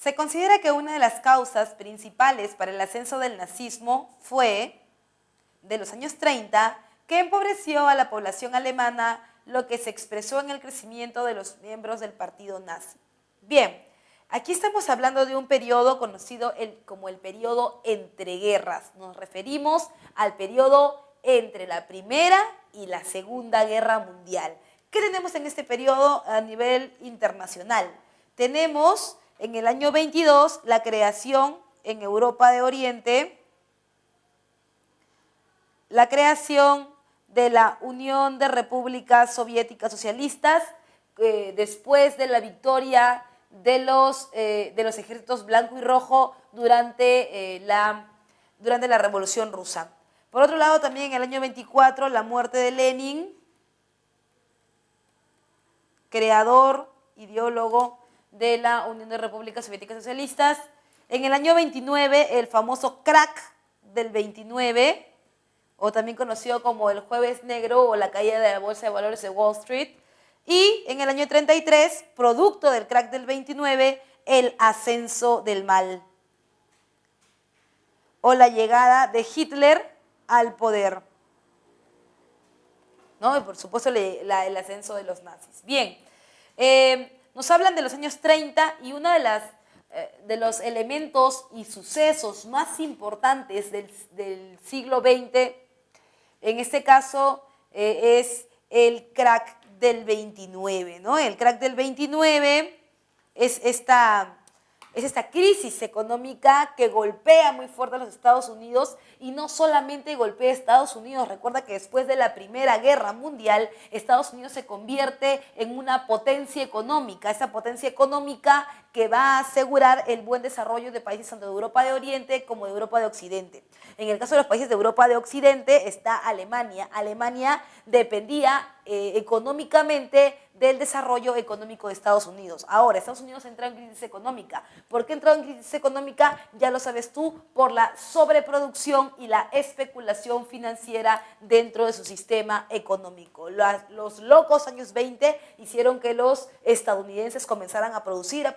Se considera que una de las causas principales para el ascenso del nazismo fue, de los años 30, que empobreció a la población alemana, lo que se expresó en el crecimiento de los miembros del partido nazi. Bien, aquí estamos hablando de un periodo conocido como el periodo entre guerras. Nos referimos al periodo entre la Primera y la Segunda Guerra Mundial. ¿Qué tenemos en este periodo a nivel internacional? Tenemos en el año 22 la creación en Europa de Oriente, la creación de la Unión de Repúblicas Soviéticas Socialistas, después de la victoria de los ejércitos blanco y rojo durante la Revolución Rusa. Por otro lado, también en el año 24, la muerte de Lenin, creador, ideólogo de la Unión de Repúblicas Soviéticas Socialistas. En el año 29, el famoso crack del 29, o también conocido como el Jueves Negro o la caída de la Bolsa de Valores de Wall Street. Y en el año 33, producto del crack del 29, el ascenso del mal, o la llegada de Hitler al poder, ¿no? Y por supuesto el ascenso de los nazis. Bien, nos hablan de los años 30 y uno de los elementos y sucesos más importantes del siglo XX, en este caso, es el crack del 29, ¿no? El crack del 29 es esta crisis económica que golpea muy fuerte a los Estados Unidos, y no solamente golpea a Estados Unidos. Recuerda que después de la Primera Guerra Mundial, Estados Unidos se convierte en una potencia económica, esa potencia económica que va a asegurar el buen desarrollo de países tanto de Europa de Oriente como de Europa de Occidente. En el caso de los países de Europa de Occidente está Alemania. Alemania dependía económicamente del desarrollo económico de Estados Unidos. Ahora, Estados Unidos entra en crisis económica. ¿Por qué entró en crisis económica? Ya lo sabes tú, por la sobreproducción y la especulación financiera dentro de su sistema económico. Los locos años 20 hicieron que los estadounidenses comenzaran a producir,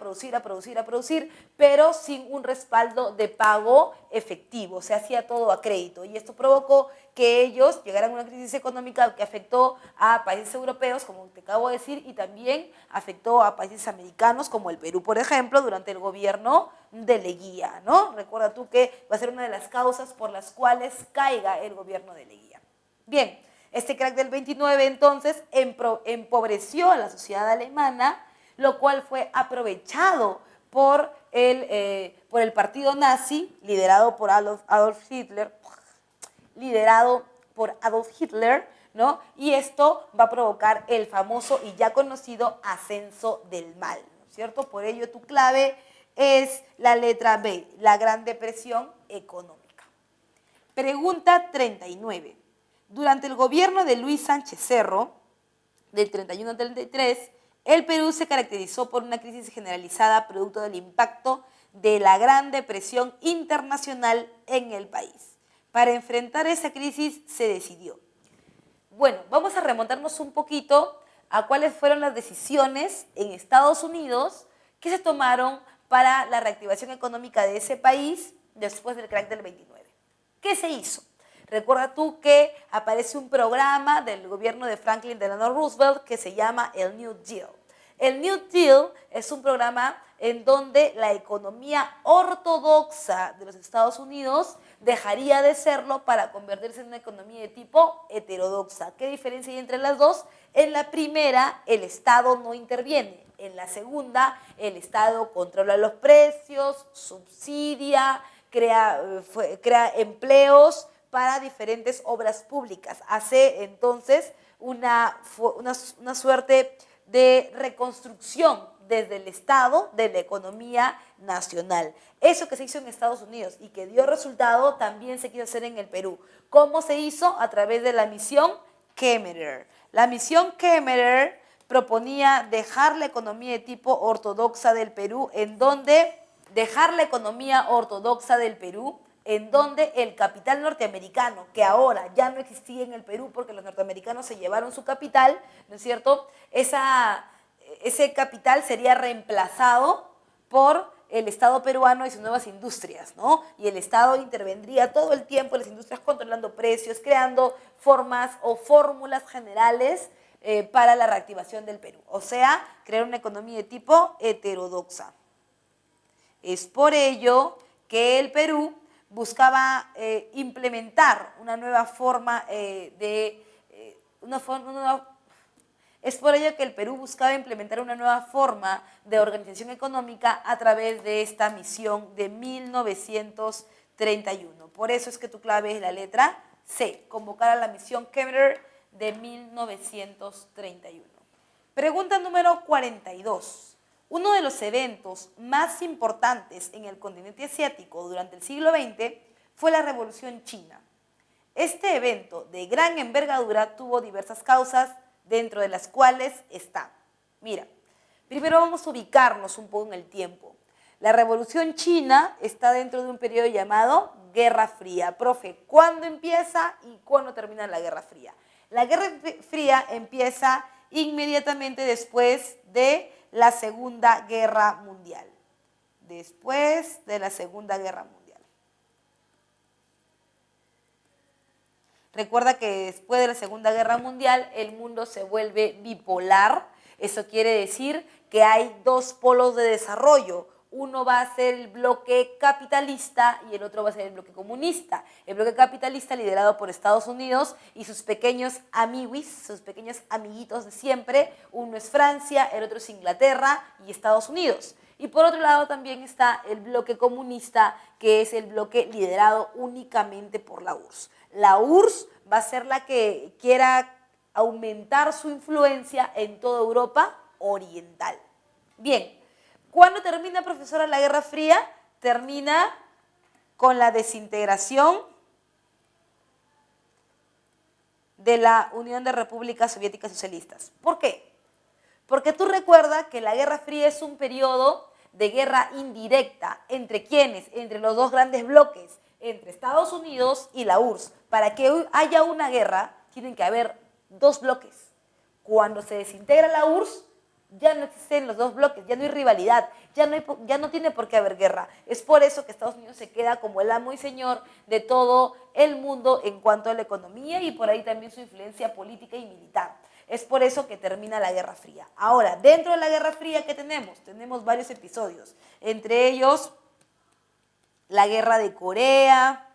pero sin un respaldo de pago efectivo. Se hacía todo a crédito, y esto provocó que ellos llegaran a una crisis económica que afectó a países europeos, como te acabo de decir, y también afectó a países americanos, como el Perú, por ejemplo, durante el gobierno de Leguía, ¿no? Recuerda tú que va a ser una de las causas por las cuales caiga el gobierno de Leguía. Bien, este crack del 29 entonces empobreció a la sociedad alemana, lo cual fue aprovechado por el partido nazi, liderado por Adolf Hitler, ¿no? Y esto va a provocar el famoso y ya conocido ascenso del mal, ¿no es cierto? Por ello tu clave es la letra B, la Gran Depresión económica. Pregunta 39. Durante el gobierno de Luis Sánchez Cerro, del 31 al 33, el Perú se caracterizó por una crisis generalizada producto del impacto de la Gran Depresión internacional en el país. Para enfrentar esa crisis se decidió. Bueno, vamos a remontarnos un poquito a cuáles fueron las decisiones en Estados Unidos que se tomaron para la reactivación económica de ese país después del crack del 29. ¿Qué se hizo? Recuerda tú que aparece un programa del gobierno de Franklin Delano Roosevelt que se llama el New Deal. El New Deal es un programa en donde la economía ortodoxa de los Estados Unidos dejaría de serlo para convertirse en una economía de tipo heterodoxa. ¿Qué diferencia hay entre las dos? En la primera, el Estado no interviene. En la segunda, el Estado controla los precios, subsidia, crea empleos para diferentes obras públicas. Hace entonces una suerte de reconstrucción desde el Estado de la economía nacional. Eso que se hizo en Estados Unidos y que dio resultado también se quiso hacer en el Perú. ¿Cómo se hizo? A través de la misión Kemmerer. La misión Kemmerer proponía dejar la economía de tipo ortodoxa del Perú, en donde el capital norteamericano, que ahora ya no existía en el Perú porque los norteamericanos se llevaron su capital, ¿no es cierto? Ese capital sería reemplazado por el Estado peruano y sus nuevas industrias, ¿no? Y el Estado intervendría todo el tiempo en las industrias controlando precios, creando formas o fórmulas generales para la reactivación del Perú. O sea, crear una economía de tipo heterodoxa. Es por ello que el Perú buscaba implementar una nueva forma es por ello que el Perú buscaba implementar una nueva forma de organización económica a través de esta misión de 1931. Por eso es que tu clave es la letra C, convocar a la misión Kemmerer de 1931. Pregunta número 42. Uno de los eventos más importantes en el continente asiático durante el siglo XX fue la Revolución China. Este evento de gran envergadura tuvo diversas causas, dentro de las cuales está. Mira, primero vamos a ubicarnos un poco en el tiempo. La Revolución China está dentro de un periodo llamado Guerra Fría. Profe, ¿cuándo empieza y cuándo termina la Guerra Fría? La Guerra Fría empieza inmediatamente después de la Segunda Guerra Mundial. Después de la Segunda Guerra Mundial. Recuerda que después de la Segunda Guerra Mundial el mundo se vuelve bipolar. Eso quiere decir que hay dos polos de desarrollo. Uno va a ser el bloque capitalista y el otro va a ser el bloque comunista. El bloque capitalista liderado por Estados Unidos y sus pequeños amiguis, sus pequeños amiguitos de siempre. Uno es Francia, el otro es Inglaterra y Estados Unidos. Y por otro lado también está el bloque comunista, que es el bloque liderado únicamente por la URSS. La URSS va a ser la que quiera aumentar su influencia en toda Europa oriental. Bien, ¿cuándo termina, profesora, la Guerra Fría? Termina con la desintegración de la Unión de Repúblicas Soviéticas Socialistas. ¿Por qué? Porque tú recuerdas que la Guerra Fría es un periodo de guerra indirecta. ¿Entre quiénes? Entre los dos grandes bloques, entre Estados Unidos y la URSS. Para que haya una guerra, tienen que haber dos bloques. Cuando se desintegra la URSS, ya no existen los dos bloques, ya no hay rivalidad, ya no tiene por qué haber guerra. Es por eso que Estados Unidos se queda como el amo y señor de todo el mundo en cuanto a la economía y por ahí también su influencia política y militar. Es por eso que termina la Guerra Fría. Ahora, dentro de la Guerra Fría, ¿qué tenemos? Tenemos varios episodios, entre ellos la Guerra de Corea,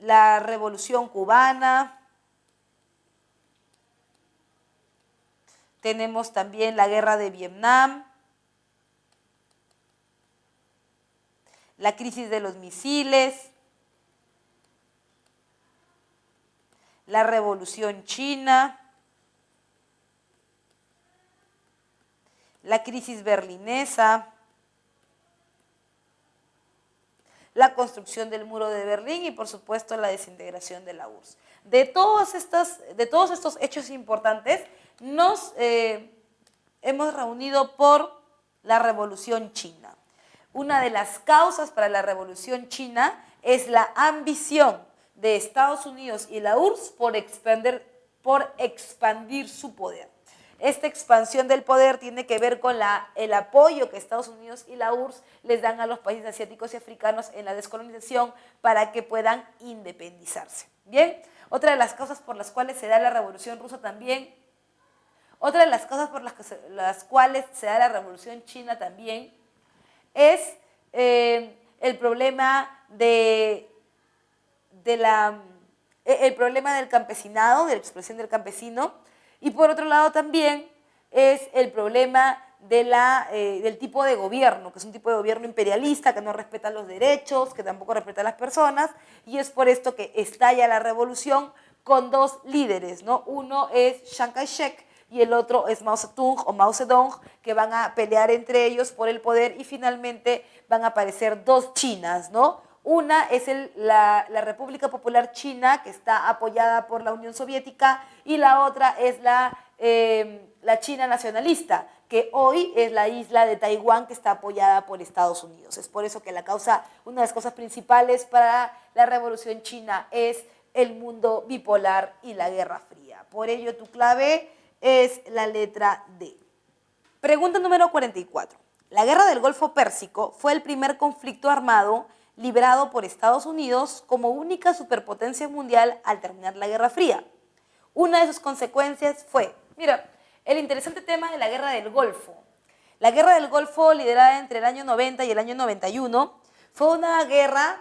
la Revolución Cubana, tenemos también la Guerra de Vietnam, la crisis de los misiles, la Revolución China, la crisis berlinesa, la construcción del muro de Berlín y por supuesto la desintegración de la URSS. De todos estos hechos importantes nos hemos reunido por la Revolución China. Una de las causas para la Revolución China es la ambición de Estados Unidos y la URSS por expandir su poder. Esta expansión del poder tiene que ver con el apoyo que Estados Unidos y la URSS les dan a los países asiáticos y africanos en la descolonización para que puedan independizarse. Bien, otra de las causas por las cuales se da la Revolución Rusa también, otra de las causas por las cuales se da la Revolución China también es el problema el problema del campesinado, de la expresión del campesino. Y por otro lado también es el problema del tipo de gobierno, que es un tipo de gobierno imperialista, que no respeta los derechos, que tampoco respeta a las personas, y es por esto que estalla la revolución con dos líderes, ¿no? Uno es Chiang Kai-shek y el otro es Mao Zedong o Mao Zedong, que van a pelear entre ellos por el poder y finalmente van a aparecer dos Chinas, ¿no? Una es la República Popular China, que está apoyada por la Unión Soviética, y la otra es la China nacionalista, que hoy es la isla de Taiwán, que está apoyada por Estados Unidos. Es por eso que una de las causas principales para la Revolución China es el mundo bipolar y la Guerra Fría. Por ello, tu clave es la letra D. Pregunta número 44. La Guerra del Golfo Pérsico fue el primer conflicto armado librado por Estados Unidos como única superpotencia mundial al terminar la Guerra Fría. Una de sus consecuencias fue, mira, el interesante tema de la Guerra del Golfo. La Guerra del Golfo, liderada entre el año 90 y el año 91, fue una guerra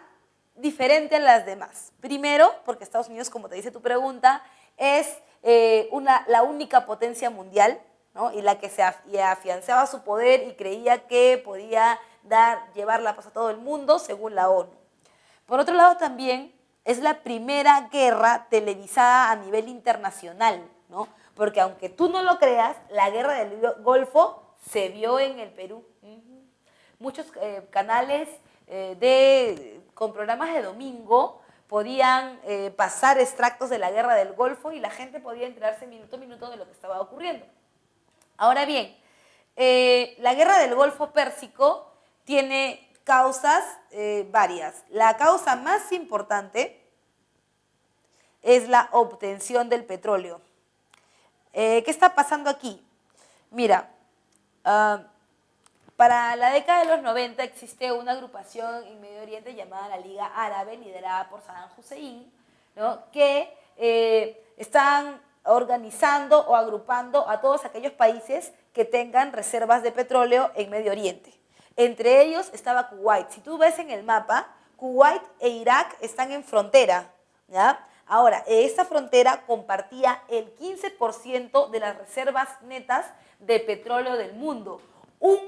diferente a las demás. Primero, porque Estados Unidos, como te dice tu pregunta, es la única potencia mundial, ¿no? Y la que afianzaba su poder y creía que podía llevar la paz a todo el mundo, según la ONU. Por otro lado, también es la primera guerra televisada a nivel internacional, ¿no? Porque aunque tú no lo creas, la Guerra del Golfo se vio en el Perú. Muchos canales con programas de domingo podían pasar extractos de la Guerra del Golfo y la gente podía enterarse minuto a minuto de lo que estaba ocurriendo. Ahora bien, la Guerra del Golfo Pérsico tiene causas varias. La causa más importante es la obtención del petróleo. ¿Qué está pasando aquí? Mira, para la década de los 90 existe una agrupación en Medio Oriente llamada la Liga Árabe, liderada por Saddam Hussein, ¿no? Que están organizando o agrupando a todos aquellos países que tengan reservas de petróleo en Medio Oriente. Entre ellos estaba Kuwait. Si tú ves en el mapa, Kuwait e Irak están en frontera, ¿ya? Ahora, esta frontera compartía el 15% de las reservas netas de petróleo del mundo. Un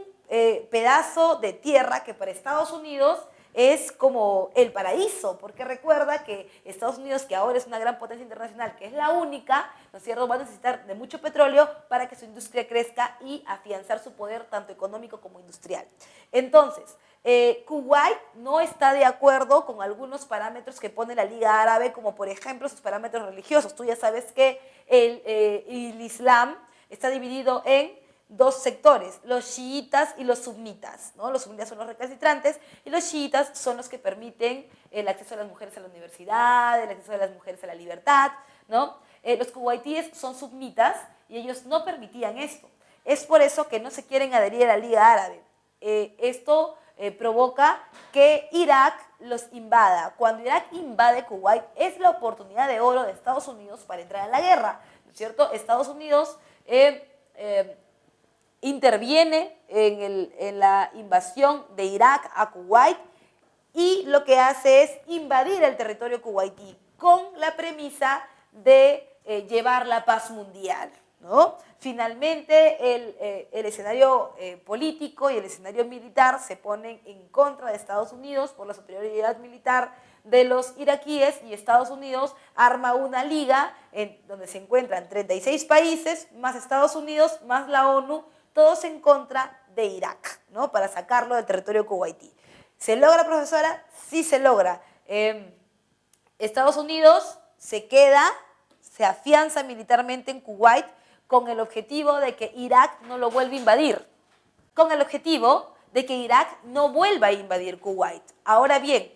pedazo de tierra que para Estados Unidos es como el paraíso, porque recuerda que Estados Unidos, que ahora es una gran potencia internacional, que es la única, ¿no es cierto?, va a necesitar de mucho petróleo para que su industria crezca y afianzar su poder tanto económico como industrial. Entonces, Kuwait no está de acuerdo con algunos parámetros que pone la Liga Árabe, como por ejemplo sus parámetros religiosos. Tú ya sabes que el Islam está dividido en dos sectores, los chiitas y los sunitas, ¿no? Los sunitas son los recalcitrantes y los chiitas son los que permiten el acceso de las mujeres a la universidad, el acceso de las mujeres a la libertad, ¿no? Los kuwaitíes son sunitas y ellos no permitían esto. Es por eso que no se quieren adherir a la Liga Árabe. Esto provoca que Irak los invada. Cuando Irak invade Kuwait es la oportunidad de oro de Estados Unidos para entrar en la guerra, ¿no es cierto? Estados Unidos interviene en la invasión de Irak a Kuwait y lo que hace es invadir el territorio kuwaití con la premisa de llevar la paz mundial, ¿no? Finalmente el escenario político y el escenario militar se ponen en contra de Estados Unidos por la superioridad militar de los iraquíes y Estados Unidos arma una liga donde se encuentran 36 países, más Estados Unidos, más la ONU, todos en contra de Irak, ¿no? Para sacarlo del territorio kuwaití. ¿Se logra, profesora? Sí se logra. Estados Unidos se afianza militarmente en Kuwait con el objetivo de que Irak no lo vuelva a invadir, con el objetivo de que Irak no vuelva a invadir Kuwait. Ahora bien,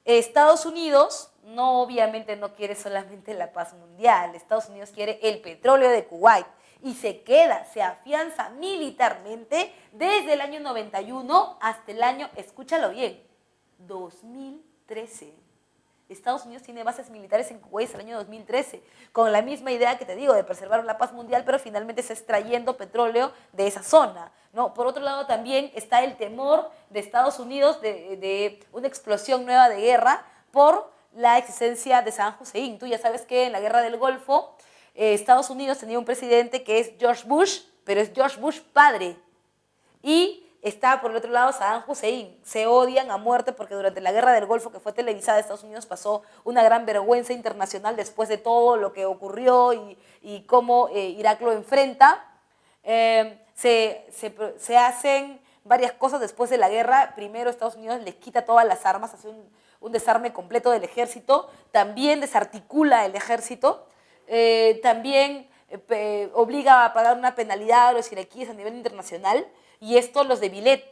Estados Unidos obviamente no quiere solamente la paz mundial, Estados Unidos quiere el petróleo de Kuwait y se afianza militarmente desde el año 91 hasta el año, escúchalo bien, 2013. Estados Unidos tiene bases militares en Kuwait desde el año 2013, con la misma idea que te digo, de preservar la paz mundial, pero finalmente está extrayendo petróleo de esa zona, ¿no? Por otro lado, también está el temor de Estados Unidos de una explosión nueva de guerra por la existencia de Saddam Hussein. Tú ya sabes que en la Guerra del Golfo, Estados Unidos tenía un presidente que es George Bush, pero es George Bush padre. Y está por el otro lado Saddam Hussein. Se odian a muerte porque durante la Guerra del Golfo, que fue televisada, Estados Unidos pasó una gran vergüenza internacional después de todo lo que ocurrió y cómo Irak lo enfrenta. Se hacen varias cosas después de la guerra. Primero, Estados Unidos les quita todas las armas, hace un desarme completo del ejército. También desarticula el ejército. También obliga a pagar una penalidad a los iraquíes a nivel internacional y esto los debilita.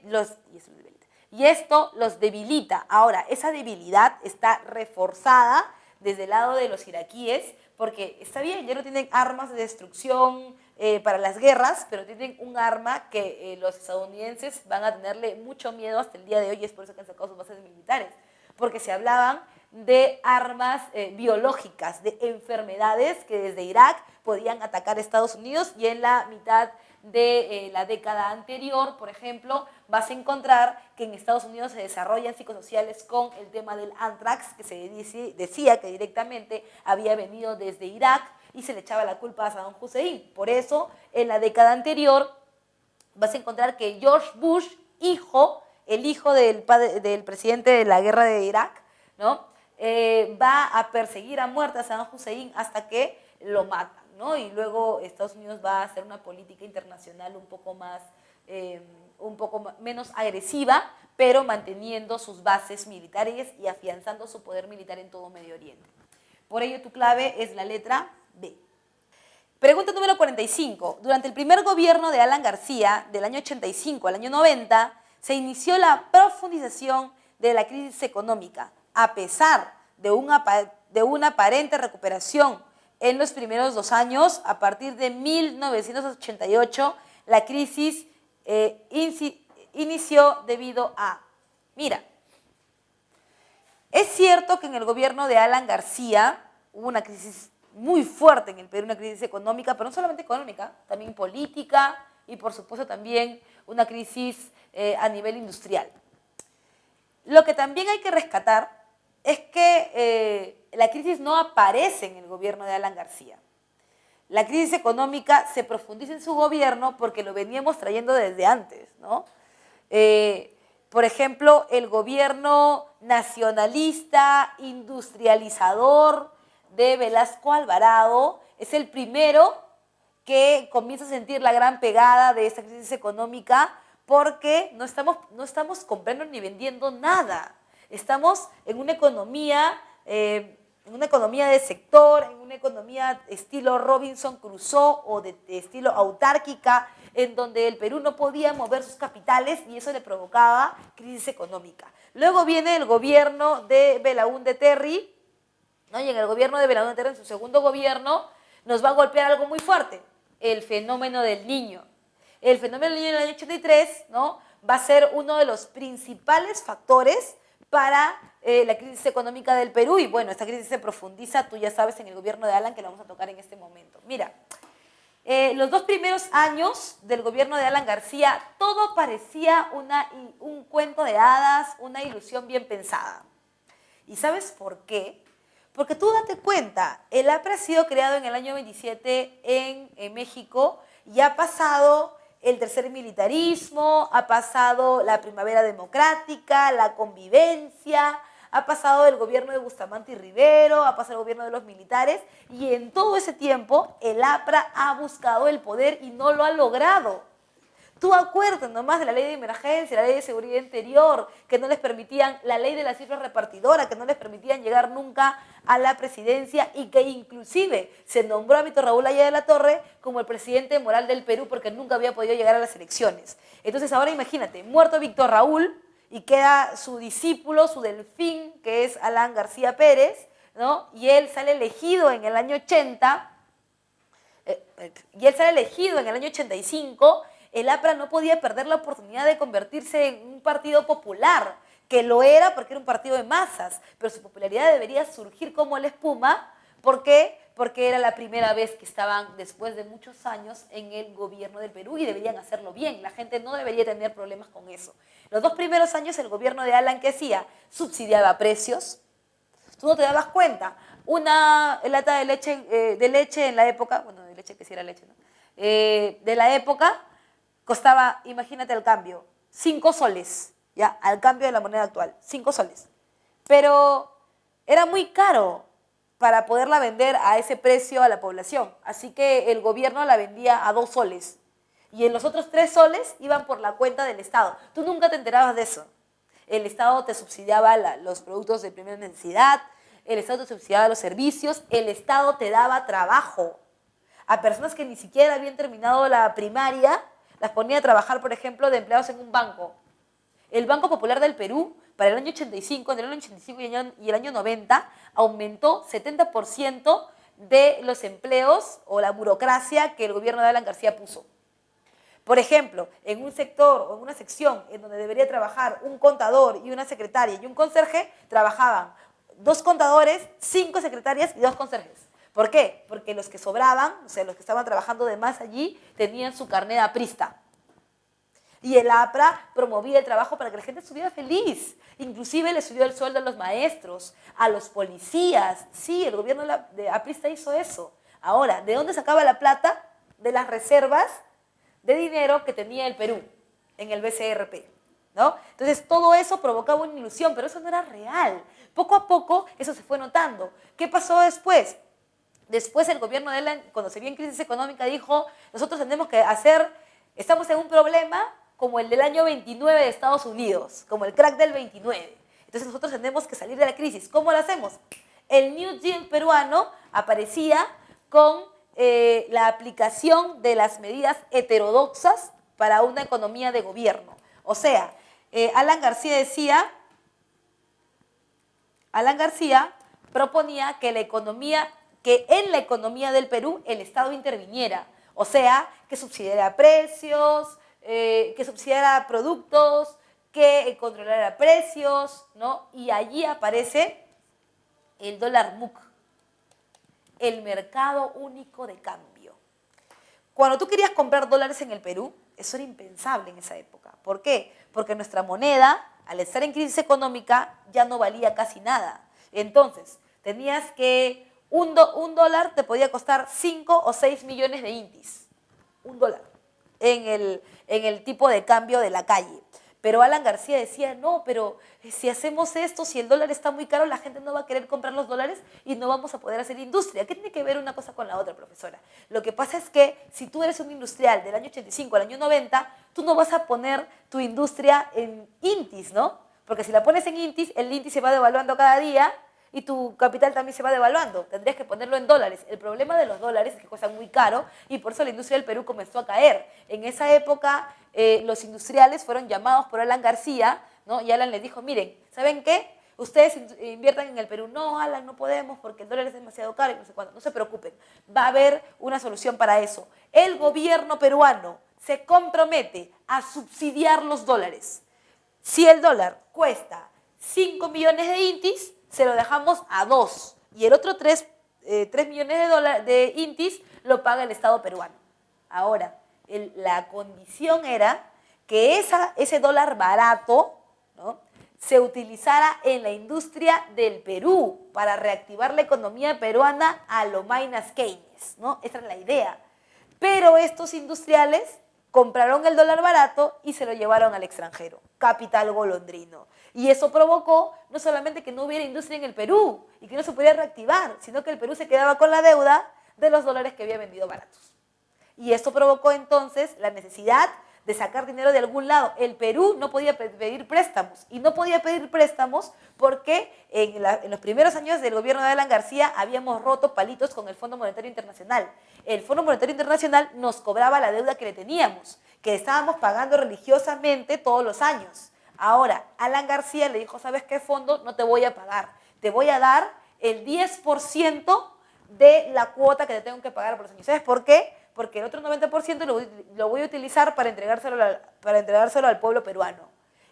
Ahora, esa debilidad está reforzada desde el lado de los iraquíes porque está bien, ya no tienen armas de destrucción para las guerras, pero tienen un arma que los estadounidenses van a tenerle mucho miedo hasta el día de hoy, y es por eso que han sacado sus bases militares, porque se hablaban de armas biológicas, de enfermedades que desde Irak podían atacar a Estados Unidos, y en la mitad de la década anterior, por ejemplo, vas a encontrar que en Estados Unidos se desarrollan psicosociales con el tema del anthrax, que se decía que directamente había venido desde Irak y se le echaba la culpa a Saddam Hussein. Por eso, en la década anterior, vas a encontrar que George Bush, el hijo del presidente de la guerra de Irak, ¿no? Va a perseguir a muerte a Saddam Hussein hasta que lo matan, ¿no? Y luego Estados Unidos va a hacer una política internacional un poco menos agresiva, pero manteniendo sus bases militares y afianzando su poder militar en todo Medio Oriente. Por ello, tu clave es la letra B. Pregunta número 45. Durante el primer gobierno de Alan García, del año 85 al año 90, se inició la profundización de la crisis económica, a pesar de una aparente recuperación en los primeros 2 años. A partir de 1988, la crisis inició debido a... Mira, es cierto que en el gobierno de Alan García hubo una crisis muy fuerte en el Perú, una crisis económica, pero no solamente económica, también política y por supuesto también una crisis a nivel industrial. Lo que también hay que rescatar es que la crisis no aparece en el gobierno de Alan García. La crisis económica se profundiza en su gobierno porque lo veníamos trayendo desde antes, ¿no? Por ejemplo, el gobierno nacionalista, industrializador de Velasco Alvarado es el primero que comienza a sentir la gran pegada de esta crisis económica, porque no estamos comprando ni vendiendo nada. Estamos en una economía de sector, en una economía estilo Robinson Crusoe o de estilo autárquica, en donde el Perú no podía mover sus capitales y eso le provocaba crisis económica. Luego viene el gobierno de Belaúnde Terry, ¿no? Y en el gobierno de Belaúnde Terry, en su segundo gobierno, nos va a golpear algo muy fuerte, el fenómeno del Niño. El fenómeno del Niño en el año 83, ¿no? Va a ser uno de los principales factores para la crisis económica del Perú, y bueno, esta crisis se profundiza, tú ya sabes, en el gobierno de Alan, que lo vamos a tocar en este momento. Mira, los 2 primeros años del gobierno de Alan García, todo parecía un cuento de hadas, una ilusión bien pensada. ¿Y sabes por qué? Porque tú date cuenta, el APRA ha sido creado en el año 27 en México y ha pasado el tercer militarismo, ha pasado la primavera democrática, la convivencia, ha pasado el gobierno de Bustamante y Rivero, ha pasado el gobierno de los militares, y en todo ese tiempo el APRA ha buscado el poder y no lo ha logrado. Tú acuerdas nomás de la ley de emergencia, la ley de seguridad interior, que no les permitían, la ley de la cifra repartidora, que no les permitían llegar nunca a la presidencia, y que inclusive se nombró a Víctor Raúl Haya de la Torre como el presidente moral del Perú porque nunca había podido llegar a las elecciones. Entonces ahora imagínate, muerto Víctor Raúl y queda su discípulo, su delfín, que es Alan García Pérez, ¿no? Y él sale elegido en el año 85, el APRA no podía perder la oportunidad de convertirse en un partido popular, que lo era porque era un partido de masas, pero su popularidad debería surgir como la espuma. ¿Por qué? Porque era la primera vez que estaban, después de muchos años, en el gobierno del Perú y deberían hacerlo bien. La gente no debería tener problemas con eso. Los 2 primeros años el gobierno de Alan, ¿qué hacía? Subsidiaba precios. Tú no te dabas cuenta. Una lata de leche en la época, bueno, de leche que sí era leche, ¿no? De la época costaba, imagínate el cambio, 5 soles, ya, al cambio de la moneda actual, 5 soles. Pero era muy caro para poderla vender a ese precio a la población. Así que el gobierno la vendía a 2 soles. Y en los otros 3 soles iban por la cuenta del Estado. Tú nunca te enterabas de eso. El Estado te subsidiaba los productos de primera necesidad, el Estado te subsidiaba los servicios, el Estado te daba trabajo a personas que ni siquiera habían terminado la primaria, las ponía a trabajar, por ejemplo, de empleados en un banco. El Banco Popular del Perú, para el año 85, entre el año 85 y el año 90, aumentó 70% de los empleos o la burocracia que el gobierno de Alan García puso. Por ejemplo, en un sector o en una sección en donde debería trabajar un contador y una secretaria y un conserje, trabajaban 2 contadores, 5 secretarias y 2 conserjes. ¿Por qué? Porque los que sobraban, o sea, los que estaban trabajando de más allí, tenían su carnet aprista. Y el APRA promovía el trabajo para que la gente estuviera feliz. Inclusive le subió el sueldo a los maestros, a los policías. Sí, el gobierno de aprista hizo eso. Ahora, ¿de dónde sacaba la plata? De las reservas de dinero que tenía el Perú en el BCRP, ¿no? Entonces, todo eso provocaba una ilusión, pero eso no era real. Poco a poco, eso se fue notando. ¿Qué pasó después? Después el gobierno de Alan, cuando se vio en crisis económica, dijo, nosotros tenemos que estamos en un problema como el del año 29 de Estados Unidos, como el crack del 29. Entonces nosotros tenemos que salir de la crisis. ¿Cómo lo hacemos? El New Deal peruano aparecía con la aplicación de las medidas heterodoxas para una economía de gobierno. O sea, Alan García proponía que en la economía del Perú el Estado interviniera. O sea, que subsidiara precios, que subsidiara productos, que controlara precios, ¿no? Y allí aparece el dólar MUC, el mercado único de cambio. Cuando tú querías comprar dólares en el Perú, eso era impensable en esa época. ¿Por qué? Porque nuestra moneda, al estar en crisis económica, ya no valía casi nada. Entonces, tenías que un dólar te podía costar 5 o 6 millones de intis. Un dólar en el tipo de cambio de la calle. Pero Alan García decía, no, pero si hacemos esto, si el dólar está muy caro, la gente no va a querer comprar los dólares y no vamos a poder hacer industria. ¿Qué tiene que ver una cosa con la otra, profesora? Lo que pasa es que si tú eres un industrial del año 85 al año 90, tú no vas a poner tu industria en intis, ¿no? Porque si la pones en intis, el intis se va devaluando cada día y tu capital también se va devaluando. Tendrías que ponerlo en dólares. El problema de los dólares es que cuestan muy caro y por eso la industria del Perú comenzó a caer. En esa época, los industriales fueron llamados por Alan García, ¿no? Y Alan les dijo, miren, ¿saben qué? Ustedes inviertan en el Perú. No, Alan, no podemos porque el dólar es demasiado caro y no sé cuándo. No se preocupen, va a haber una solución para eso. El gobierno peruano se compromete a subsidiar los dólares. Si el dólar cuesta 5 millones de intis, se lo dejamos a 2 y el otro 3 millones de intis lo paga el Estado peruano. Ahora, la condición era que ese dólar barato, ¿no?, se utilizara en la industria del Perú para reactivar la economía peruana a lo Minas Keynes, ¿no? Esa era la idea. Pero estos industriales compraron el dólar barato y se lo llevaron al extranjero, capital golondrino. Y eso provocó no solamente que no hubiera industria en el Perú y que no se pudiera reactivar, sino que el Perú se quedaba con la deuda de los dólares que había vendido baratos. Y esto provocó entonces la necesidad de sacar dinero de algún lado. El Perú no podía pedir préstamos y no podía pedir préstamos porque en los primeros años del gobierno de Alan García habíamos roto palitos con el Fondo Monetario Internacional. El Fondo Monetario Internacional nos cobraba la deuda que le teníamos, que estábamos pagando religiosamente todos los años. Ahora, Alan García le dijo, ¿sabes qué, fondo? No te voy a pagar, te voy a dar el 10% de la cuota que te tengo que pagar por los años. ¿Sabes por qué? Porque el otro 90% lo voy a utilizar para entregárselo al pueblo peruano.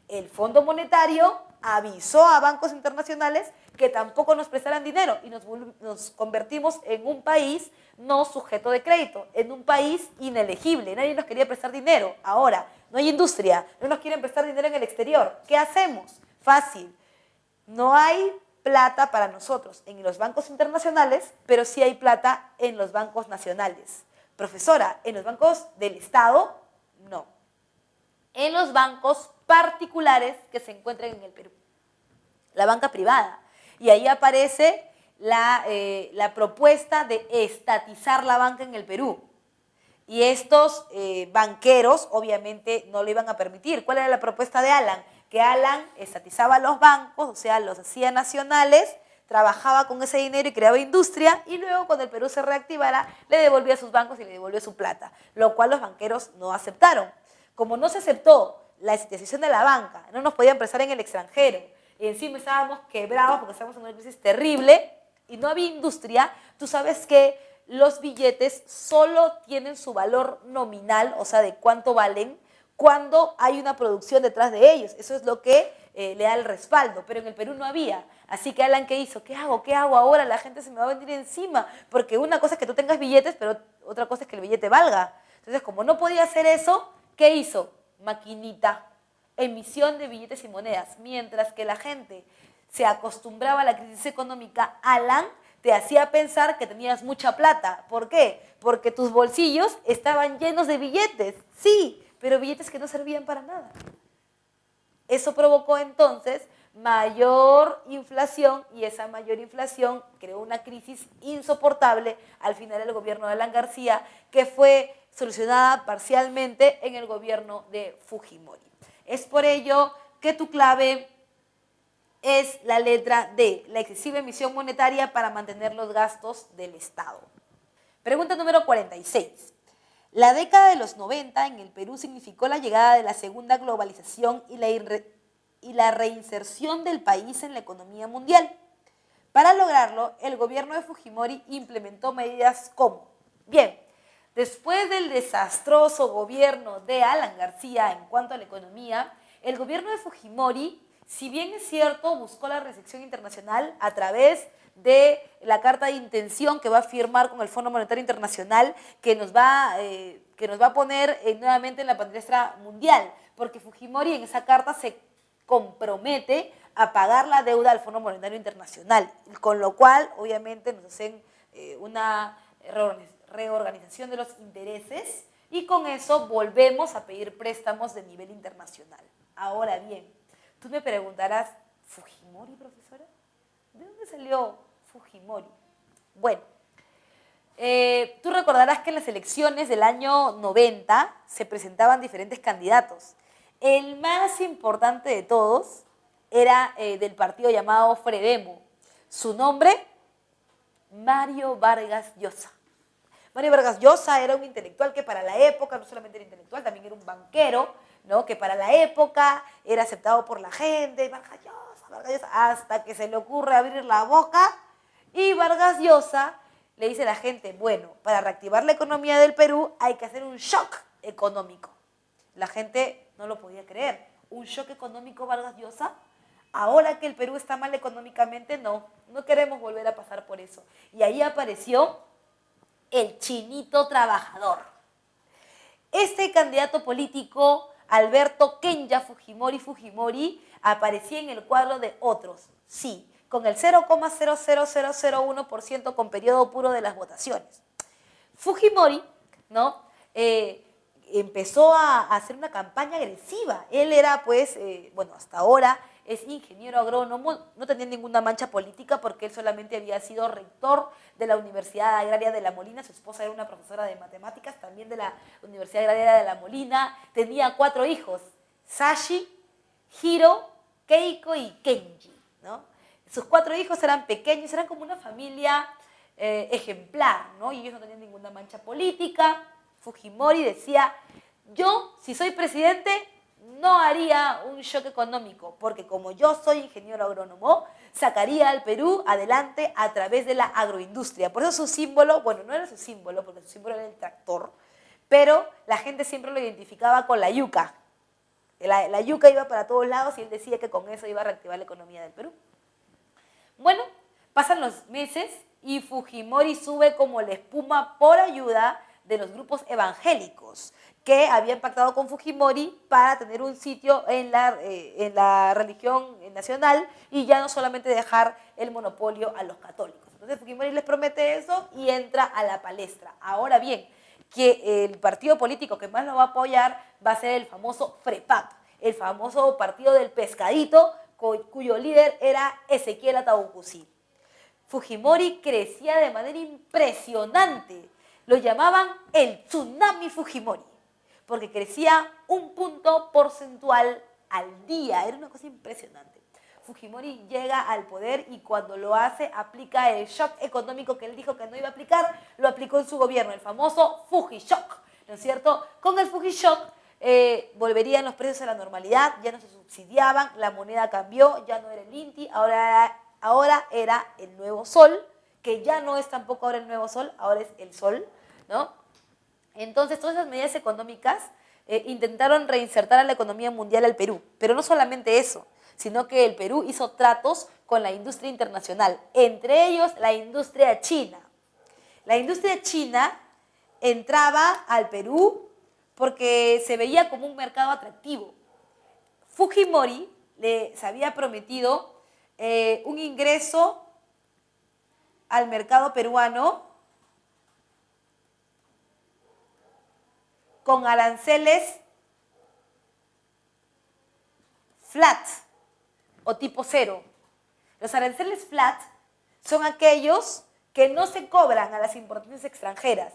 El Fondo Monetario avisó a bancos internacionales que tampoco nos prestaran dinero y nos convertimos en un país no sujeto de crédito, en un país inelegible. Nadie nos quería prestar dinero. Ahora, no hay industria, no nos quieren prestar dinero en el exterior. ¿Qué hacemos? Fácil. No hay plata para nosotros en los bancos internacionales, pero sí hay plata en los bancos nacionales. Profesora, ¿en los bancos del Estado? No. En los bancos particulares que se encuentran en el Perú. La banca privada. Y ahí aparece la propuesta de estatizar la banca en el Perú. Y estos banqueros obviamente no lo iban a permitir. ¿Cuál era la propuesta de Alan? Que Alan estatizaba los bancos, o sea, los hacía nacionales, trabajaba con ese dinero y creaba industria, y luego cuando el Perú se reactivara, le devolvía sus bancos y le devolvía su plata, lo cual los banqueros no aceptaron. Como no se aceptó la estatización de la banca, no nos podían prestar en el extranjero, y encima estábamos quebrados porque estábamos en una crisis terrible, y no había industria, tú sabes que los billetes solo tienen su valor nominal, o sea, de cuánto valen, cuando hay una producción detrás de ellos. Eso es lo que le da el respaldo, pero en el Perú no había. Así que Alan, ¿qué hizo? ¿Qué hago? ¿Qué hago ahora? La gente se me va a venir encima, porque una cosa es que tú tengas billetes, pero otra cosa es que el billete valga. Entonces, como no podía hacer eso, ¿qué hizo? Maquinita, emisión de billetes y monedas. Mientras que la gente se acostumbraba a la crisis económica, Alan te hacía pensar que tenías mucha plata. ¿Por qué? Porque tus bolsillos estaban llenos de billetes. Sí, pero billetes que no servían para nada. Eso provocó entonces mayor inflación y esa mayor inflación creó una crisis insoportable al final del gobierno de Alan García, que fue solucionada parcialmente en el gobierno de Fujimori. Es por ello que tu clave es la letra D, la excesiva emisión monetaria para mantener los gastos del Estado. Pregunta número 46. La década de los 90 en el Perú significó la llegada de la segunda globalización y la reinserción del país en la economía mundial. Para lograrlo, el gobierno de Fujimori implementó medidas como, bien, después del desastroso gobierno de Alan García en cuanto a la economía, el gobierno de Fujimori, si bien es cierto, buscó la recepción internacional a través de la carta de intención que va a firmar con el Fondo Monetario Internacional, que nos va a poner nuevamente en la palestra mundial, porque Fujimori en esa carta se compromete a pagar la deuda al Fondo Monetario Internacional, con lo cual obviamente nos hacen una reorganización de los intereses y con eso volvemos a pedir préstamos de nivel internacional. Ahora bien, tú me preguntarás, ¿Fujimori, profesora? ¿De dónde salió Fujimori? Bueno, tú recordarás que en las elecciones del año 90 se presentaban diferentes candidatos. El más importante de todos era del partido llamado Fredemo. Su nombre, Mario Vargas Llosa. Mario Vargas Llosa era un intelectual que para la época, no solamente era intelectual, también era un banquero, ¿no? Que para la época era aceptado por la gente, Vargas Llosa, hasta que se le ocurre abrir la boca y Vargas Llosa le dice a la gente, bueno, para reactivar la economía del Perú hay que hacer un shock económico. La gente no lo podía creer. ¿Un shock económico, Vargas Llosa? Ahora que el Perú está mal económicamente, no queremos volver a pasar por eso. Y ahí apareció el chinito trabajador. Este candidato político, Alberto Kenya Fujimori, aparecía en el cuadro de otros, sí, con el 0,00001% con periodo puro de las votaciones. Fujimori, ¿no? Empezó a hacer una campaña agresiva. Él era, pues, bueno, hasta ahora es ingeniero agrónomo, no tenía ninguna mancha política porque él solamente había sido rector de la Universidad Agraria de La Molina, su esposa era una profesora de matemáticas también de la Universidad Agraria de La Molina, tenía 4 hijos, Sashi, Hiro, Keiko y Kenji, ¿no? Sus 4 hijos eran pequeños, eran como una familia ejemplar, ¿no? Y ellos no tenían ninguna mancha política. Fujimori decía, yo, si soy presidente, no haría un shock económico, porque como yo soy ingeniero agrónomo, sacaría al Perú adelante a través de la agroindustria. Por eso su símbolo, bueno, no era su símbolo, porque su símbolo era el tractor, pero la gente siempre lo identificaba con la yuca. La yuca iba para todos lados y él decía que con eso iba a reactivar la economía del Perú. Bueno, pasan los meses y Fujimori sube como la espuma por ayuda de los grupos evangélicos que habían pactado con Fujimori para tener un sitio en la religión nacional y ya no solamente dejar el monopolio a los católicos. Entonces Fujimori les promete eso y entra a la palestra. Ahora bien, que el partido político que más lo va a apoyar va a ser el famoso FREPAP, el famoso partido del pescadito cuyo líder era Ezequiel Atahualpa. Fujimori crecía de manera impresionante. Lo llamaban el tsunami Fujimori, porque crecía 1 punto porcentual al día. Era una cosa impresionante. Fujimori llega al poder y cuando lo hace, aplica el shock económico que él dijo que no iba a aplicar, lo aplicó en su gobierno, el famoso Fujishock, ¿no es cierto? Con el Fujishock volverían los precios a la normalidad, ya no se subsidiaban, la moneda cambió, ya no era el INTI, ahora era el nuevo sol, que ya no es tampoco ahora el nuevo sol, ahora es el sol, ¿no? Entonces, todas esas medidas económicas intentaron reinsertar a la economía mundial al Perú. Pero no solamente eso, sino que el Perú hizo tratos con la industria internacional, entre ellos la industria china. La industria china entraba al Perú porque se veía como un mercado atractivo. Fujimori les había prometido un ingreso al mercado peruano con aranceles flat o tipo cero. Los aranceles flat son aquellos que no se cobran a las importaciones extranjeras.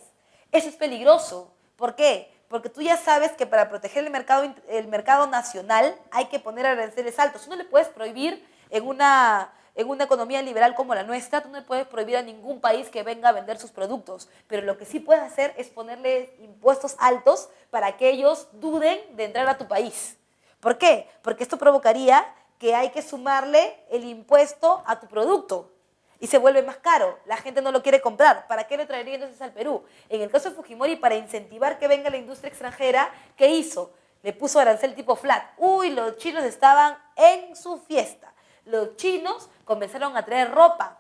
Eso es peligroso. ¿Por qué? Porque tú ya sabes que para proteger el mercado nacional hay que poner aranceles altos. Tú no le puedes prohibir en una economía liberal como la nuestra, tú no le puedes prohibir a ningún país que venga a vender sus productos. Pero lo que sí puedes hacer es ponerle impuestos altos para que ellos duden de entrar a tu país. ¿Por qué? Porque esto provocaría que hay que sumarle el impuesto a tu producto y se vuelve más caro. La gente no lo quiere comprar. ¿Para qué le traería entonces al Perú? En el caso de Fujimori, para incentivar que venga la industria extranjera, ¿qué hizo? Le puso arancel tipo flat. Uy, los chinos estaban en su fiesta. Los chinos comenzaron a traer ropa.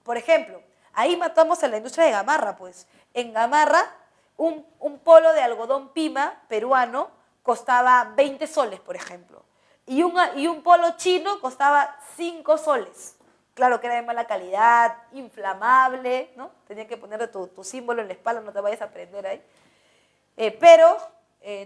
Por ejemplo, ahí matamos a la industria de Gamarra, pues. En Gamarra, un polo de algodón pima peruano costaba 20 soles, por ejemplo. Y un polo chino costaba 5 soles. Claro que era de mala calidad, inflamable, ¿no? Tenía que poner tu símbolo en la espalda, no te vayas a prender ahí. Pero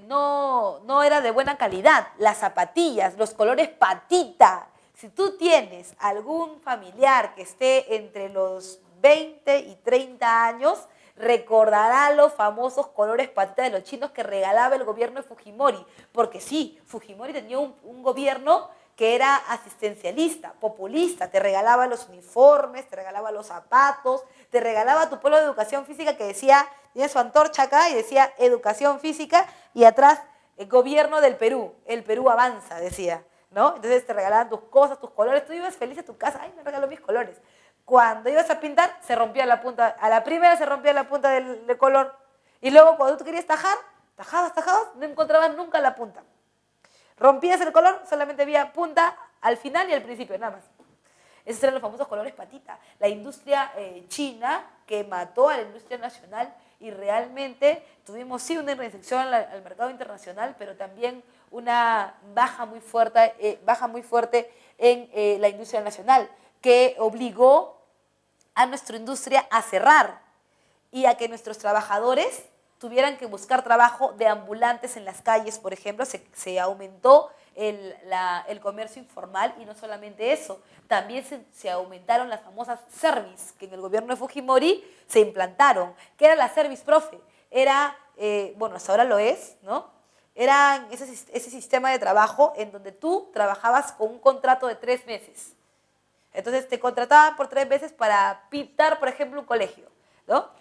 no era de buena calidad. Las zapatillas, los colores patita. Si tú tienes algún familiar que esté entre los 20 y 30 años, recordará los famosos colores patita de los chinos que regalaba el gobierno de Fujimori. Porque sí, Fujimori tenía un gobierno que era asistencialista, populista, te regalaba los uniformes, te regalaba los zapatos, te regalaba tu polo de educación física que decía, tiene su antorcha acá y decía educación física y atrás el gobierno del Perú, el Perú avanza, decía, ¿no? Entonces te regalaban tus cosas, tus colores, tú ibas feliz a tu casa, ay, me regaló mis colores. Cuando ibas a pintar, se rompía la punta, a la primera se rompía la punta del color y luego cuando tú querías tajar, tajabas, no encontrabas nunca la punta. Rompías el color, solamente había punta al final y al principio, nada más. Esos eran los famosos colores patita. La industria china que mató a la industria nacional y realmente tuvimos sí una reinserción al mercado internacional, pero también una baja muy fuerte en la industria nacional, que obligó a nuestra industria a cerrar y a que nuestros trabajadores tuvieran que buscar trabajo de ambulantes en las calles, por ejemplo, se aumentó el comercio informal y no solamente eso, también se aumentaron las famosas service que en el gobierno de Fujimori se implantaron. ¿Qué era la service, profe? Era, bueno, hasta ahora lo es, ¿no? Era ese sistema de trabajo en donde tú trabajabas con un contrato de 3 meses. Entonces te contrataban por 3 meses para pintar, por ejemplo, un colegio, ¿no?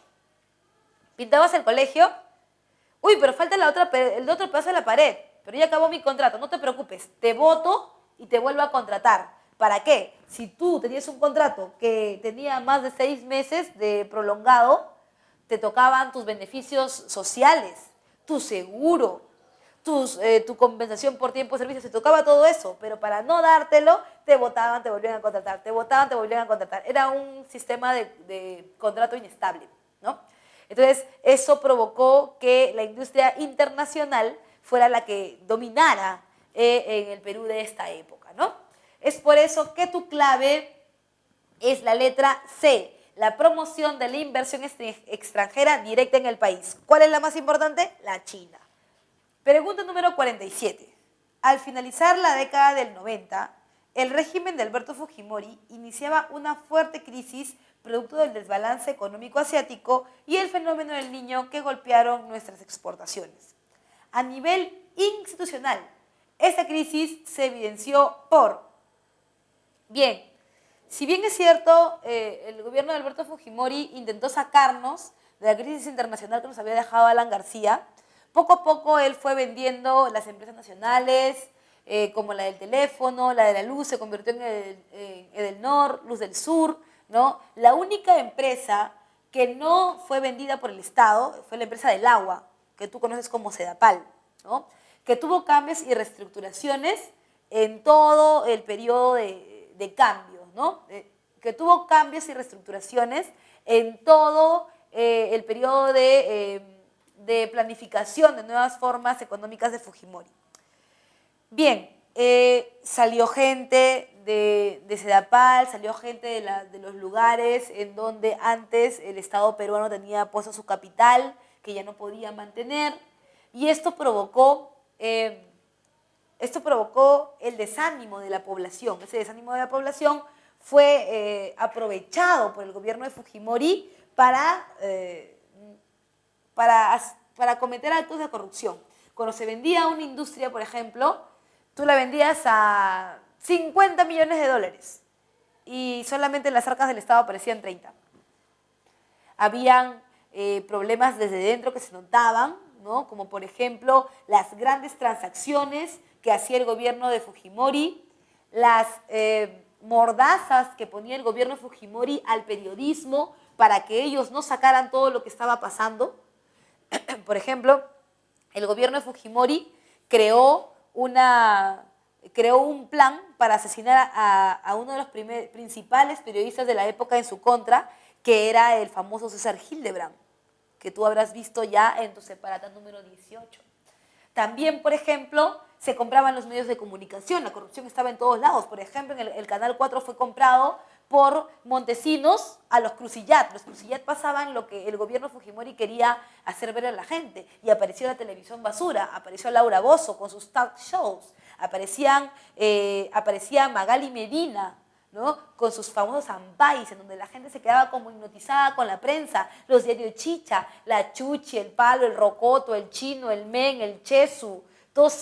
Pintabas el colegio, uy, pero falta el otro pedazo de la pared, pero ya acabó mi contrato, no te preocupes, te voto y te vuelvo a contratar. ¿Para qué? Si tú tenías un contrato que tenía más de 6 meses de prolongado, te tocaban tus beneficios sociales, tu seguro, tu compensación por tiempo de servicio, se tocaba todo eso, pero para no dártelo, te votaban, te volvían a contratar, te votaban, te volvían a contratar. Era un sistema de contrato inestable, ¿no? Entonces, eso provocó que la industria internacional fuera la que dominara en el Perú de esta época, ¿no? Es por eso que tu clave es la letra C, la promoción de la inversión extranjera directa en el país. ¿Cuál es la más importante? La China. Pregunta número 47. Al finalizar la década del 90, el régimen de Alberto Fujimori iniciaba una fuerte crisis producto del desbalance económico asiático y el fenómeno del Niño que golpearon nuestras exportaciones. A nivel institucional, esta crisis se evidenció bien, si bien es cierto, el gobierno de Alberto Fujimori intentó sacarnos de la crisis internacional que nos había dejado Alan García, poco a poco él fue vendiendo las empresas nacionales, como la del teléfono, la de la luz, se convirtió en Edelnor, Luz del Sur, ¿no? La única empresa que no fue vendida por el Estado fue la empresa del agua, que tú conoces como Sedapal, ¿no? Que tuvo cambios y reestructuraciones en todo el periodo de cambios, ¿no? Que tuvo cambios y reestructuraciones en todo el periodo de planificación de nuevas formas económicas de Fujimori. Bien, salió gente de Sedapal, salió gente de los lugares en donde antes el Estado peruano tenía puesto su capital, que ya no podía mantener, y esto provocó el desánimo de la población. Ese desánimo de la población fue aprovechado por el gobierno de Fujimori para cometer actos de corrupción. Cuando se vendía una industria, por ejemplo, tú la vendías a 50 millones de dólares y solamente en las arcas del Estado aparecían 30. Habían problemas desde dentro que se notaban, ¿no? Como por ejemplo las grandes transacciones que hacía el gobierno de Fujimori, las mordazas que ponía el gobierno de Fujimori al periodismo para que ellos no sacaran todo lo que estaba pasando. Por ejemplo, el gobierno de Fujimori creó un plan para asesinar a uno de los principales periodistas de la época en su contra, que era el famoso César Hildebrand, que tú habrás visto ya en tu separata número 18. También, por ejemplo, se compraban los medios de comunicación, la corrupción estaba en todos lados. Por ejemplo, en el Canal 4 fue comprado por Montesinos a los Crucillat. Los Crucillat pasaban lo que el gobierno Fujimori quería hacer ver a la gente. Y apareció la televisión basura, apareció Laura Bozzo con sus talk shows, aparecía Magali Medina, ¿no? Con sus famosos ampais, en donde la gente se quedaba como hipnotizada con la prensa, los diarios Chicha, la Chuchi, el Palo, el Rocoto, el Chino, el Men, el Chesu, todos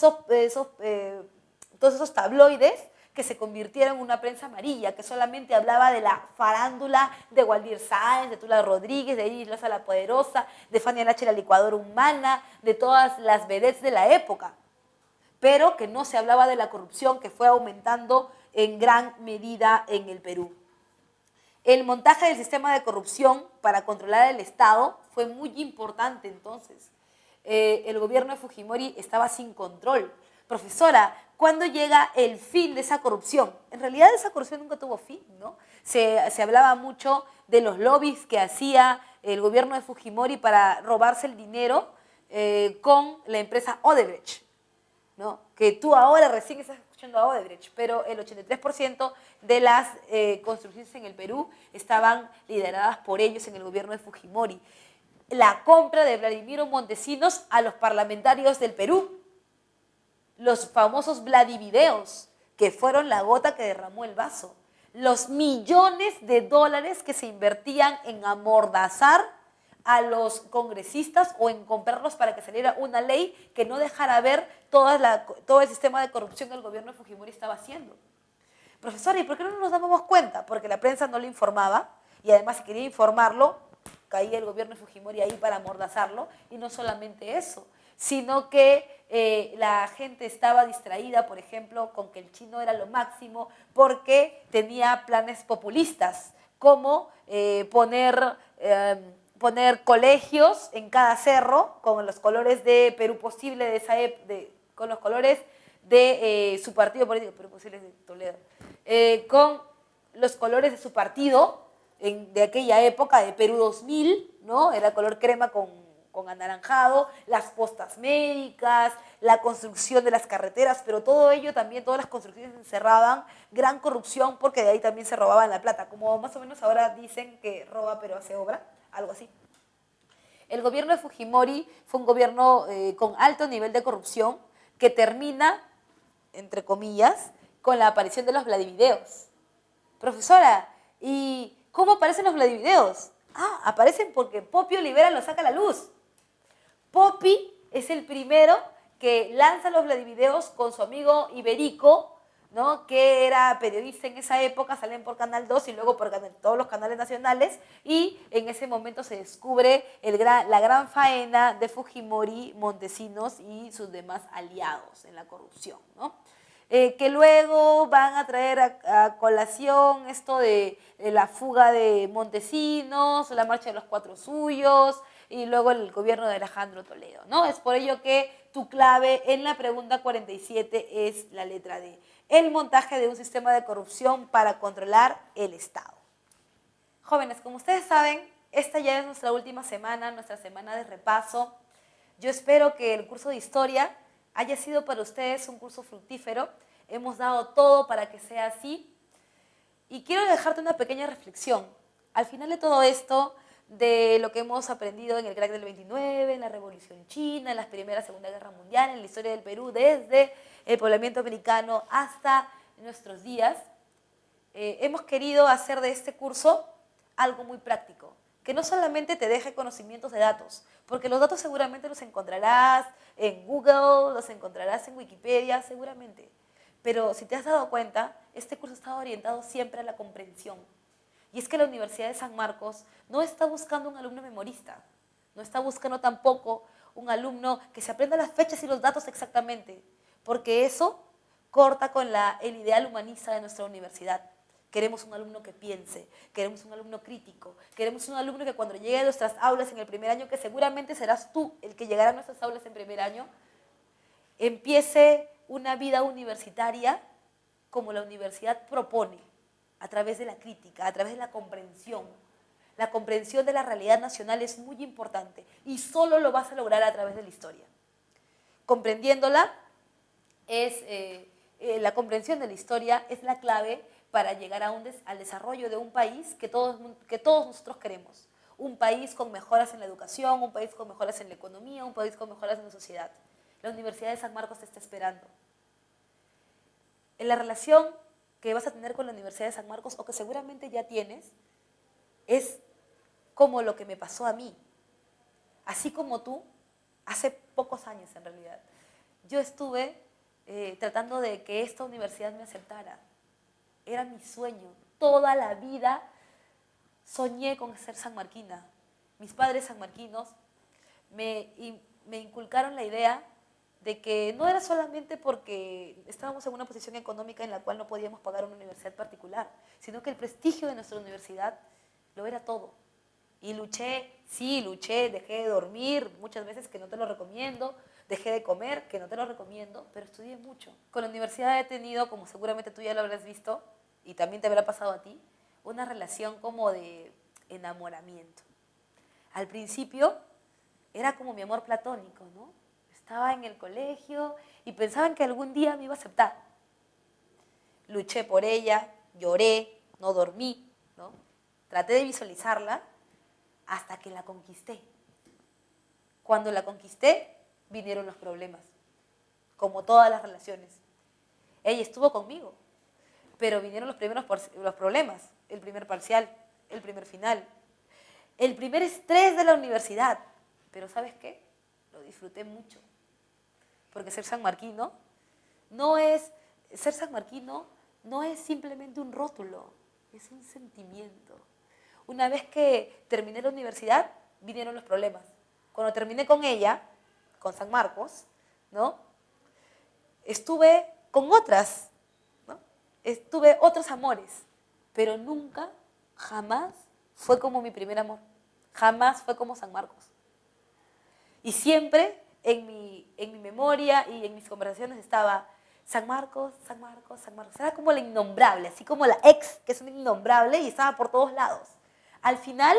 esos tabloides que se convirtieron en una prensa amarilla, que solamente hablaba de la farándula de Waldir Sáenz, de Tula Rodríguez, de Iris Loza la Poderosa, de Fanny Arache la licuadora humana, de todas las vedettes de la época, pero que no se hablaba de la corrupción que fue aumentando en gran medida en el Perú. El montaje del sistema de corrupción para controlar el Estado fue muy importante entonces. El gobierno de Fujimori estaba sin control. Profesora, ¿cuándo llega el fin de esa corrupción? En realidad esa corrupción nunca tuvo fin, ¿no? Se hablaba mucho de los lobbies que hacía el gobierno de Fujimori para robarse el dinero con la empresa Odebrecht, ¿no? Que tú ahora recién estás escuchando a Odebrecht, pero el 83% de las construcciones en el Perú estaban lideradas por ellos en el gobierno de Fujimori. La compra de Vladimiro Montesinos a los parlamentarios del Perú, los famosos Vladivideos, que fueron la gota que derramó el vaso, los millones de dólares que se invertían en amordazar a los congresistas o en comprarlos para que saliera una ley que no dejara ver todo el sistema de corrupción que el gobierno de Fujimori estaba haciendo. Profesora, ¿y por qué no nos dábamos cuenta? Porque la prensa no lo informaba y además si quería informarlo, caía el gobierno de Fujimori ahí para amordazarlo, y no solamente eso, sino que la gente estaba distraída, por ejemplo, con que el chino era lo máximo porque tenía planes populistas, como poner colegios en cada cerro con los colores de Perú Posible de esa con los colores de su partido político, Perú Posible de Toledo, con los colores de su partido de aquella época, de Perú 2000, ¿no? Era color crema con anaranjado, las postas médicas, la construcción de las carreteras, pero todo ello también, todas las construcciones encerraban gran corrupción porque de ahí también se robaban la plata, como más o menos ahora dicen que roba pero hace obra, algo así. El gobierno de Fujimori fue un gobierno con alto nivel de corrupción que termina, entre comillas, con la aparición de los Vladivideos. Profesora, ¿y cómo aparecen los Vladivideos? Ah, aparecen porque Poppy Olivera los saca a la luz. Poppy es el primero que lanza los Vladivideos con su amigo Iberico, ¿no? Que era periodista en esa época, salen por Canal 2 y luego por todos los canales nacionales, y en ese momento se descubre la gran faena de Fujimori, Montesinos y sus demás aliados en la corrupción, ¿no? que luego van a traer a colación esto de la fuga de Montesinos, la marcha de los Cuatro Suyos y luego el gobierno de Alejandro Toledo, ¿no? Es por ello que tu clave en la pregunta 47 es la letra D, el montaje de un sistema de corrupción para controlar el Estado. Jóvenes, como ustedes saben, esta ya es nuestra última semana, nuestra semana de repaso. Yo espero que el curso de Historia haya sido para ustedes un curso fructífero. Hemos dado todo para que sea así. Y quiero dejarte una pequeña reflexión. Al final de todo esto, de lo que hemos aprendido en el crack del 29, en la Revolución China, en la Primera y Segunda Guerra Mundial, en la historia del Perú, desde el poblamiento americano hasta nuestros días, hemos querido hacer de este curso algo muy práctico, que no solamente te deje conocimientos de datos, porque los datos seguramente los encontrarás en Google, los encontrarás en Wikipedia, seguramente. Pero si te has dado cuenta, este curso está orientado siempre a la comprensión. Y es que la Universidad de San Marcos no está buscando un alumno memorista, no está buscando tampoco un alumno que se aprenda las fechas y los datos exactamente, porque eso corta con el ideal humanista de nuestra universidad. Queremos un alumno que piense, queremos un alumno crítico, queremos un alumno que cuando llegue a nuestras aulas en el primer año, que seguramente serás tú el que llegará a nuestras aulas en primer año, empiece una vida universitaria como la universidad propone, a través de la crítica, a través de la comprensión. La comprensión de la realidad nacional es muy importante y solo lo vas a lograr a través de la historia. Comprendiéndola, la comprensión de la historia es la clave para llegar al desarrollo de un país que todos nosotros queremos. Un país con mejoras en la educación, un país con mejoras en la economía, un país con mejoras en la sociedad. La Universidad de San Marcos te está esperando. En la relación que vas a tener con la Universidad de San Marcos, o que seguramente ya tienes, es como lo que me pasó a mí. Así como tú, hace pocos años en realidad, yo estuve tratando de que esta universidad me aceptara. Era mi sueño. Toda la vida soñé con ser sanmarquina. Mis padres sanmarquinos me inculcaron la idea de que no era solamente porque estábamos en una posición económica en la cual no podíamos pagar una universidad particular, sino que el prestigio de nuestra universidad lo era todo. Y luché, dejé de dormir muchas veces, que no te lo recomiendo, dejé de comer, que no te lo recomiendo, pero estudié mucho. Con la universidad he tenido, como seguramente tú ya lo habrás visto, y también te habrá pasado a ti, una relación como de enamoramiento. Al principio era como mi amor platónico, ¿no? Estaba en el colegio y pensaban que algún día me iba a aceptar. Luché por ella, lloré, no dormí, ¿no? Traté de visualizarla hasta que la conquisté. Cuando la conquisté, vinieron los problemas, como todas las relaciones. Ella estuvo conmigo, pero vinieron los problemas, el primer parcial, el primer final, el primer estrés de la universidad. Pero ¿sabes qué? Lo disfruté mucho. Porque ser sanmarquino no es simplemente un rótulo, es un sentimiento. Una vez que terminé la universidad, vinieron los problemas. Cuando terminé con ella, con San Marcos, ¿no? Estuve con otras, ¿no? Tuve otros amores, pero nunca, jamás fue como mi primer amor. Jamás fue como San Marcos. Y siempre en mi memoria y en mis conversaciones estaba San Marcos, San Marcos, San Marcos. Era como la innombrable, así como la ex, que es una innombrable y estaba por todos lados. Al final,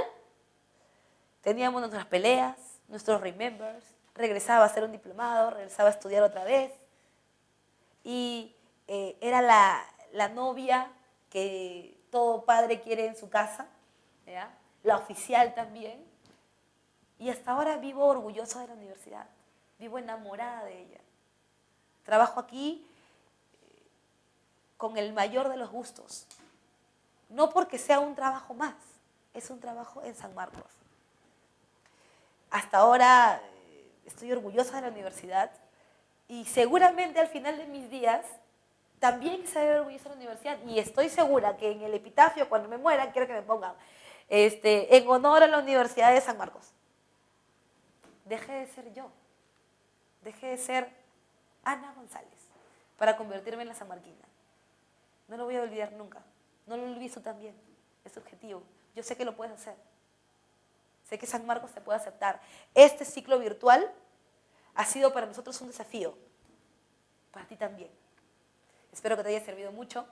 teníamos nuestras peleas, nuestros remembers, regresaba a hacer un diplomado, regresaba a estudiar otra vez. Y era la novia que todo padre quiere en su casa, ¿ya? La oficial también. Y hasta ahora vivo orgullosa de la universidad, vivo enamorada de ella. Trabajo aquí con el mayor de los gustos. No porque sea un trabajo más, es un trabajo en San Marcos. Hasta ahora estoy orgullosa de la universidad y seguramente al final de mis días también estaré orgullosa de la universidad y estoy segura que en el epitafio, cuando me muera, quiero que me pongan en honor a la Universidad de San Marcos. Dejé de ser yo, dejé de ser Ana González para convertirme en la sanmarquina. No lo voy a olvidar nunca. No lo olvides tú también. Es tu objetivo. Yo sé que lo puedes hacer. Sé que San Marcos te puede aceptar. Este ciclo virtual ha sido para nosotros un desafío. Para ti también. Espero que te haya servido mucho,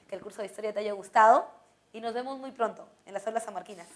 que el curso de historia te haya gustado y nos vemos muy pronto en las aulas sanmarquinas.